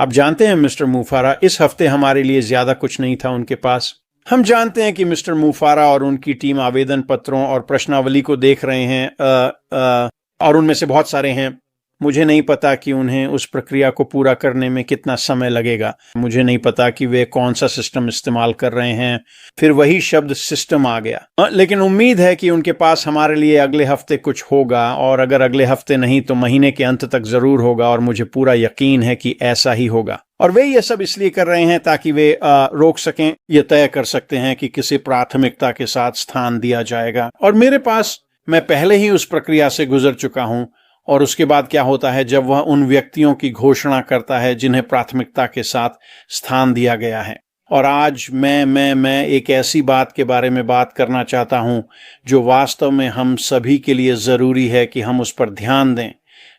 आप जानते हैं मिस्टर मुफारा, इस हफ्ते हमारे लिए ज्यादा कुछ नहीं था उनके पास। हम जानते हैं कि मिस्टर मुफारा और उनकी टीम आवेदन पत्रों और प्रश्नावली को देख रहे हैं और उनमें से बहुत सारे हैं। मुझे नहीं पता कि उन्हें उस प्रक्रिया को पूरा करने में कितना समय लगेगा। मुझे नहीं पता कि वे कौन सा सिस्टम इस्तेमाल कर रहे हैं। फिर वही शब्द सिस्टम आ गया। लेकिन उम्मीद है कि उनके पास हमारे लिए अगले हफ्ते कुछ होगा, और अगर अगले हफ्ते नहीं तो महीने के अंत तक जरूर होगा, और मुझे पूरा यकीन है कि ऐसा ही होगा। और वे ये सब इसलिए कर रहे हैं ताकि वे रोक सकें, ये तय कर सकते हैं कि किसी प्राथमिकता के साथ स्थान दिया जाएगा। और मेरे पास, मैं पहले ही उस प्रक्रिया से गुजर चुका हूं। और उसके बाद क्या होता है जब वह उन व्यक्तियों की घोषणा करता है जिन्हें प्राथमिकता के साथ स्थान दिया गया है। और आज मैं एक ऐसी बात के बारे में बात करना चाहता हूं जो वास्तव में हम सभी के लिए जरूरी है कि हम उस पर ध्यान दें।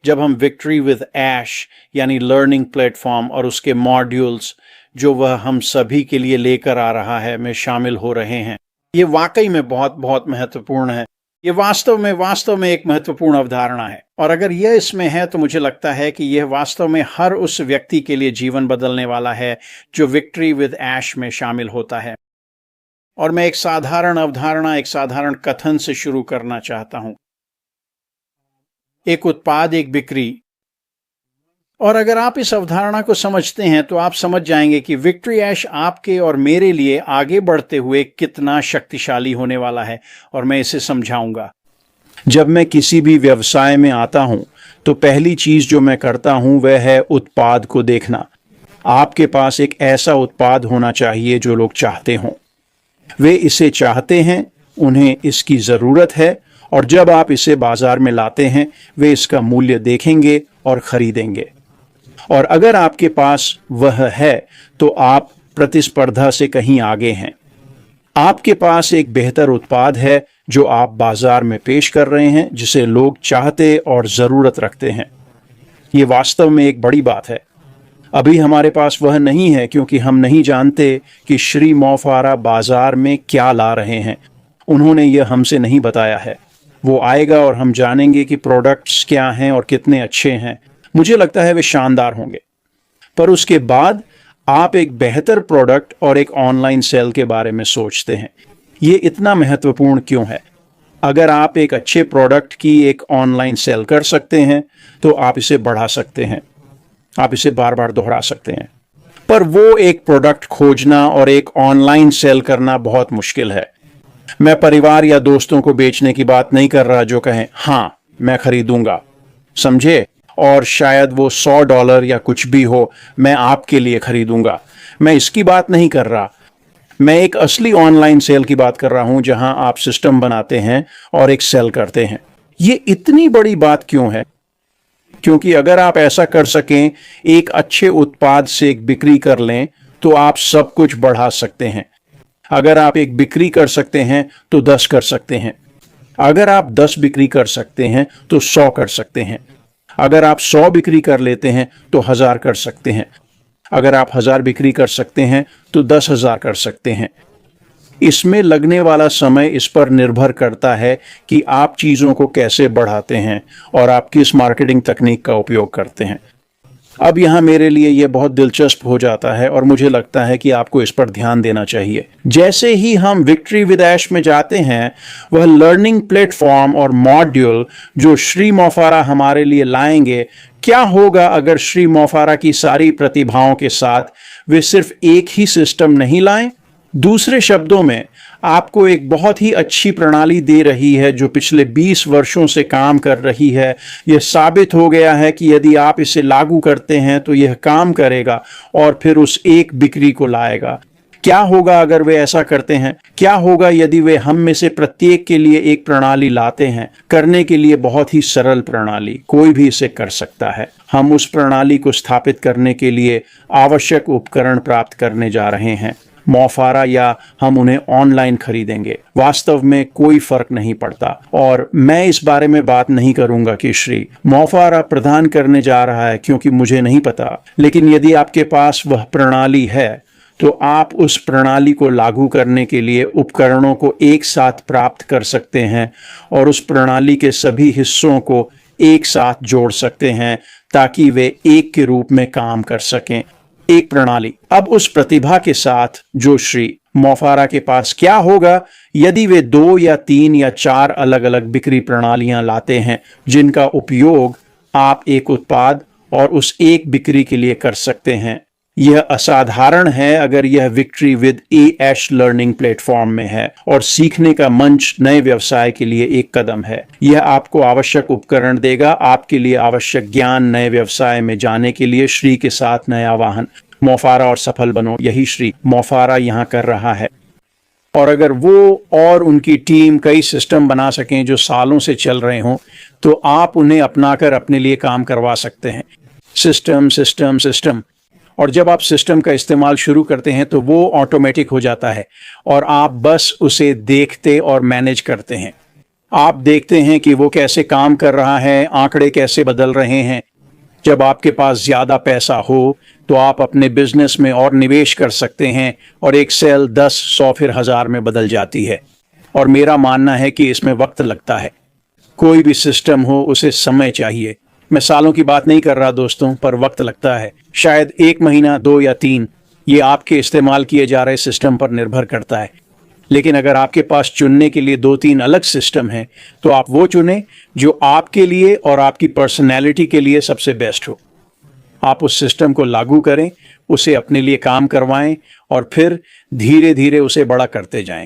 जब हम विक्ट्री विद ऐश यानी लर्निंग प्लेटफॉर्म और उसके मॉड्यूल्स जो वह हम सभी के लिए लेकर आ रहा है में शामिल हो रहे हैं, ये वाकई में बहुत बहुत महत्वपूर्ण है। ये वास्तव में एक महत्वपूर्ण अवधारणा है। और अगर यह इसमें है तो मुझे लगता है कि यह वास्तव में हर उस व्यक्ति के लिए जीवन बदलने वाला है जो विक्ट्री विद ऐश में शामिल होता है। और मैं एक साधारण अवधारणा, एक साधारण कथन से शुरू करना चाहता हूं। एक उत्पाद, एक बिक्री। और अगर आप इस अवधारणा को समझते हैं तो आप समझ जाएंगे कि विक्ट्री ऐश आपके और मेरे लिए आगे बढ़ते हुए कितना शक्तिशाली होने वाला है। और मैं इसे समझाऊंगा। जब मैं किसी भी व्यवसाय में आता हूं तो पहली चीज जो मैं करता हूं वह है उत्पाद को देखना। आपके पास एक ऐसा उत्पाद होना चाहिए जो लोग चाहते हों। वे इसे चाहते हैं, उन्हें इसकी जरूरत है, और जब आप इसे बाजार में लाते हैं वे इसका मूल्य देखेंगे और खरीदेंगे। और अगर आपके पास वह है तो आप प्रतिस्पर्धा से कहीं आगे हैं। आपके पास एक बेहतर उत्पाद है जो आप बाजार में पेश कर रहे हैं, जिसे लोग चाहते और जरूरत रखते हैं। ये वास्तव में एक बड़ी बात है। अभी हमारे पास वह नहीं है क्योंकि हम नहीं जानते कि श्री मोफारा बाजार में क्या ला रहे हैं। उन्होंने यह हमसे नहीं बताया है। वो आएगा और हम जानेंगे कि प्रोडक्ट्स क्या हैं और कितने अच्छे हैं। मुझे लगता है वे शानदार होंगे। पर उसके बाद आप एक बेहतर प्रोडक्ट और एक ऑनलाइन सेल के बारे में सोचते हैं। ये इतना महत्वपूर्ण क्यों है? अगर आप एक अच्छे प्रोडक्ट की एक ऑनलाइन सेल कर सकते हैं तो आप इसे बढ़ा सकते हैं, आप इसे बार बार दोहरा सकते हैं। पर वो एक प्रोडक्ट खोजना और एक ऑनलाइन सेल करना बहुत मुश्किल है। मैं परिवार या दोस्तों को बेचने की बात नहीं कर रहा जो कहें हाँ मैं खरीदूंगा, समझे, और शायद वो $100 या कुछ भी हो, मैं आपके लिए खरीदूंगा। मैं इसकी बात नहीं कर रहा। मैं एक असली ऑनलाइन सेल की बात कर रहा हूं जहां आप सिस्टम बनाते हैं और एक सेल करते हैं। ये इतनी बड़ी बात क्यों है? क्योंकि अगर आप ऐसा कर सकें, एक अच्छे उत्पाद से एक बिक्री कर लें, तो आप सब कुछ बढ़ा सकते हैं। अगर आप एक बिक्री कर सकते हैं तो 10 कर सकते हैं। अगर आप 10 बिक्री कर सकते हैं तो 100 कर सकते हैं। अगर आप 100 बिक्री कर लेते हैं तो 1000 कर सकते हैं। अगर आप 1000 बिक्री कर सकते हैं तो 10,000 कर सकते हैं। इसमें लगने वाला समय इस पर निर्भर करता है कि आप चीज़ों को कैसे बढ़ाते हैं और आप किस मार्केटिंग तकनीक का उपयोग करते हैं। अब यहाँ मेरे लिए यह बहुत दिलचस्प हो जाता है और मुझे लगता है कि आपको इस पर ध्यान देना चाहिए। जैसे ही हम विक्ट्री विद ऐश में जाते हैं, वह लर्निंग प्लेटफॉर्म और मॉड्यूल जो श्री मोफारा हमारे लिए लाएंगे, क्या होगा अगर श्री मोफारा की सारी प्रतिभाओं के साथ वे सिर्फ एक ही सिस्टम नहीं लाएं? दूसरे शब्दों में, आपको एक बहुत ही अच्छी प्रणाली दे रही है जो पिछले 20 वर्षों से काम कर रही है। यह साबित हो गया है कि यदि आप इसे लागू करते हैं तो यह काम करेगा और फिर उस एक बिक्री को लाएगा। क्या होगा अगर वे ऐसा करते हैं? क्या होगा यदि वे हम में से प्रत्येक के लिए एक प्रणाली लाते हैं? करने के लिए बहुत ही सरल प्रणाली, कोई भी इसे कर सकता है। हम उस प्रणाली को स्थापित करने के लिए आवश्यक उपकरण प्राप्त करने जा रहे हैं। मोफारा या हम उन्हें ऑनलाइन खरीदेंगे, वास्तव में कोई फर्क नहीं पड़ता। और मैं इस बारे में बात नहीं करूंगा कि श्री मोफारा प्रदान करने जा रहा है, क्योंकि मुझे नहीं पता। लेकिन यदि आपके पास वह प्रणाली है तो आप उस प्रणाली को लागू करने के लिए उपकरणों को एक साथ प्राप्त कर सकते हैं और उस प्रणाली के सभी हिस्सों को एक साथ जोड़ सकते हैं ताकि वे एक के रूप में काम कर सकें, एक प्रणाली। अब उस प्रतिभा के साथ जो श्री मोफारा के पास क्या होगा यदि वे 2 या 3 या 4 अलग अलग बिक्री प्रणालियां लाते हैं जिनका उपयोग आप एक उत्पाद और उस एक बिक्री के लिए कर सकते हैं। यह असाधारण है अगर यह victory with ash learning platform में है और सीखने का मंच नए व्यवसाय के लिए एक कदम है। यह आपको आवश्यक उपकरण देगा, आपके लिए आवश्यक ज्ञान नए व्यवसाय में जाने के लिए। श्री के साथ नया वाहन मोफारा और सफल बनो, यही श्री मोफारा यहां कर रहा है। और अगर वो और उनकी टीम कई सिस्टम बना सकें जो सालों से चल रहे हों तो आप उन्हें अपनाकर अपने लिए काम करवा सकते हैं। सिस्टम सिस्टम सिस्टम, और जब आप सिस्टम का इस्तेमाल शुरू करते हैं तो वो ऑटोमेटिक हो जाता है और आप बस उसे देखते और मैनेज करते हैं। आप देखते हैं कि वो कैसे काम कर रहा है, आंकड़े कैसे बदल रहे हैं। जब आपके पास ज़्यादा पैसा हो तो आप अपने बिजनेस में और निवेश कर सकते हैं और एक सेल 10, 100 फिर 1000 में बदल जाती है। और मेरा मानना है कि इसमें वक्त लगता है। कोई भी सिस्टम हो उसे समय चाहिए। मैं सालों की बात नहीं कर रहा दोस्तों, पर वक्त लगता है। शायद 1 महीना, 2 या 3, ये आपके इस्तेमाल किए जा रहे सिस्टम पर निर्भर करता है। लेकिन अगर आपके पास चुनने के लिए 2-3 अलग सिस्टम हैं तो आप वो चुनें जो आपके लिए और आपकी पर्सनैलिटी के लिए सबसे बेस्ट हो। आप उस सिस्टम को लागू करें, उसे अपने लिए काम करवाएं और फिर धीरे धीरे उसे बड़ा करते जाएं।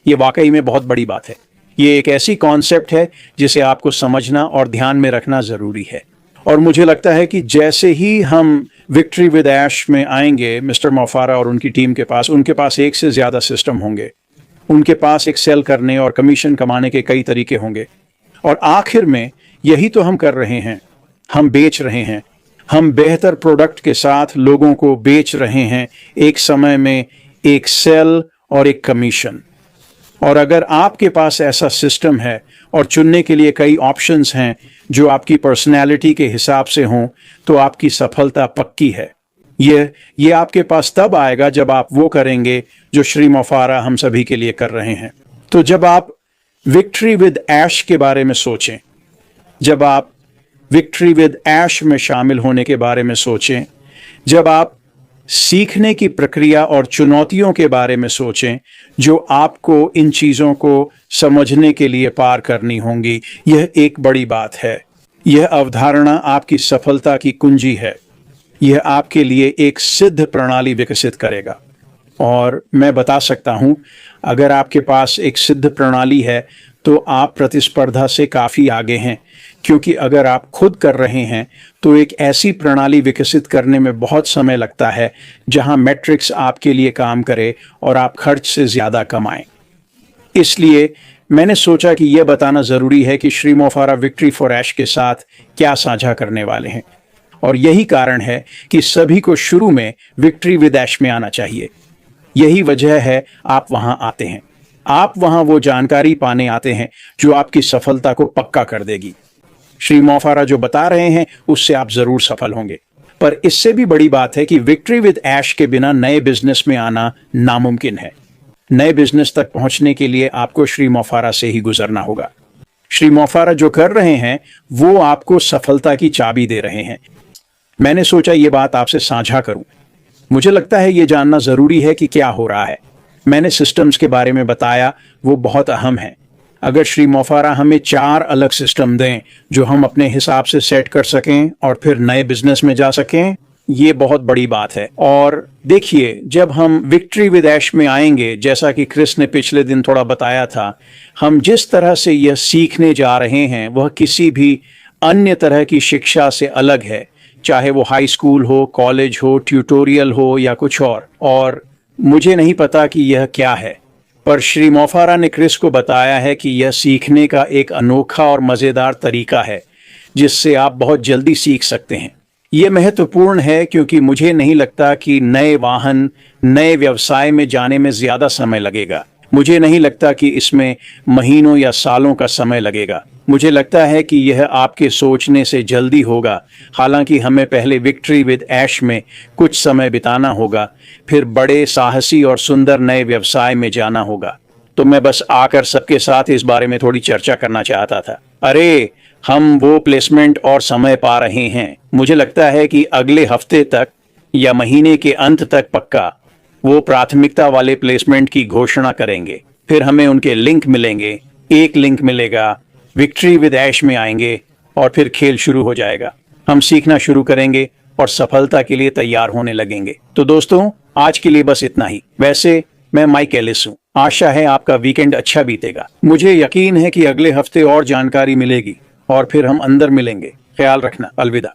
ये वाकई में बहुत बड़ी बात है। ये एक ऐसी कॉन्सेप्ट है जिसे आपको समझना और ध्यान में रखना ज़रूरी है। और मुझे लगता है कि जैसे ही हम विक्ट्री विद ऐश में आएंगे, मिस्टर मोफारा और उनकी टीम के पास, उनके पास एक से ज़्यादा सिस्टम होंगे। उनके पास एक्सेल करने और कमीशन कमाने के कई तरीके होंगे। और आखिर में यही तो हम कर रहे हैं, हम बेच रहे हैं। हम बेहतर प्रोडक्ट के साथ लोगों को बेच रहे हैं, एक समय में एक सेल और एक कमीशन। और अगर आपके पास ऐसा सिस्टम है और चुनने के लिए कई ऑप्शंस हैं जो आपकी पर्सनैलिटी के हिसाब से हों तो आपकी सफलता पक्की है। ये आपके पास तब आएगा जब आप वो करेंगे जो श्री मोफारा हम सभी के लिए कर रहे हैं। तो जब आप विक्ट्री विद ऐश के बारे में सोचें, जब आप विक्ट्री विद ऐश में शामिल होने के बारे में सोचें, जब आप सीखने की प्रक्रिया और चुनौतियों के बारे में सोचें जो आपको इन चीज़ों को समझने के लिए पार करनी होंगी, यह एक बड़ी बात है। यह अवधारणा आपकी सफलता की कुंजी है। यह आपके लिए एक सिद्ध प्रणाली विकसित करेगा। और मैं बता सकता हूं, अगर आपके पास एक सिद्ध प्रणाली है तो आप प्रतिस्पर्धा से काफ़ी आगे हैं, क्योंकि अगर आप खुद कर रहे हैं तो एक ऐसी प्रणाली विकसित करने में बहुत समय लगता है जहां मैट्रिक्स आपके लिए काम करे और आप खर्च से ज़्यादा कमाएं। इसलिए मैंने सोचा कि यह बताना ज़रूरी है कि श्री मोफारा विक्ट्री फॉर ऐश के साथ क्या साझा करने वाले हैं। और यही कारण है कि सभी को शुरू में विक्ट्री विद ऐश में आना चाहिए। यही वजह है आप वहां आते हैं। आप वहां वो जानकारी पाने आते हैं जो आपकी सफलता को पक्का कर देगी। श्री मोफारा जो बता रहे हैं उससे आप जरूर सफल होंगे। पर इससे भी बड़ी बात है कि विक्ट्री विद ऐश के बिना नए बिजनेस में आना नामुमकिन है। नए बिजनेस तक पहुंचने के लिए आपको श्री मोफारा से ही गुजरना होगा। श्री मोफारा जो कर रहे हैं वो आपको सफलता की चाबी दे रहे हैं। मैंने सोचा ये बात आपसे साझा करूं। मुझे लगता है ये जानना जरूरी है कि क्या हो रहा है। मैंने सिस्टम्स के बारे में बताया, वो बहुत अहम है। अगर श्री मोफारा हमें 4 अलग सिस्टम दें जो हम अपने हिसाब से सेट कर सकें और फिर नए बिजनेस में जा सकें, ये बहुत बड़ी बात है। और देखिए, जब हम विक्ट्री विद ऐश में आएंगे, जैसा कि क्रिस ने पिछले दिन थोड़ा बताया था, हम जिस तरह से यह सीखने जा रहे हैं वह किसी भी अन्य तरह की शिक्षा से अलग है, चाहे वो हाई स्कूल हो, कॉलेज हो, ट्यूटोरियल हो या कुछ और मुझे नहीं पता कि यह क्या है, पर श्री मोफारा ने क्रिस को बताया है कि यह सीखने का एक अनोखा और मज़ेदार तरीका है जिससे आप बहुत जल्दी सीख सकते हैं। यह महत्वपूर्ण है क्योंकि मुझे नहीं लगता कि नए वाहन, नए व्यवसाय में जाने में ज़्यादा समय लगेगा। मुझे नहीं लगता कि इसमें महीनों या सालों का समय लगेगा। मुझे लगता है कि यह आपके सोचने से जल्दी होगा। हालांकि हमें पहले विक्ट्री विद ऐश में कुछ समय बिताना होगा, फिर बड़े, साहसी और सुंदर नए व्यवसाय में जाना होगा। तो मैं बस आकर सबके साथ इस बारे में थोड़ी चर्चा करना चाहता था। अरे, हम वो प्लेसमेंट और समय पा रहे हैं। मुझे लगता है कि अगले हफ्ते तक या महीने के अंत तक पक्का वो प्राथमिकता वाले प्लेसमेंट की घोषणा करेंगे। फिर हमें उनके लिंक मिलेंगे, एक लिंक मिलेगा, विक्ट्री विद ऐश में आएंगे और फिर खेल शुरू हो जाएगा। हम सीखना शुरू करेंगे और सफलता के लिए तैयार होने लगेंगे। तो दोस्तों, आज के लिए बस इतना ही। वैसे मैं माइक एलिस हूँ। आशा है आपका वीकेंड अच्छा बीतेगा। मुझे यकीन है कि अगले हफ्ते और जानकारी मिलेगी और फिर हम अंदर मिलेंगे। ख्याल रखना। अलविदा।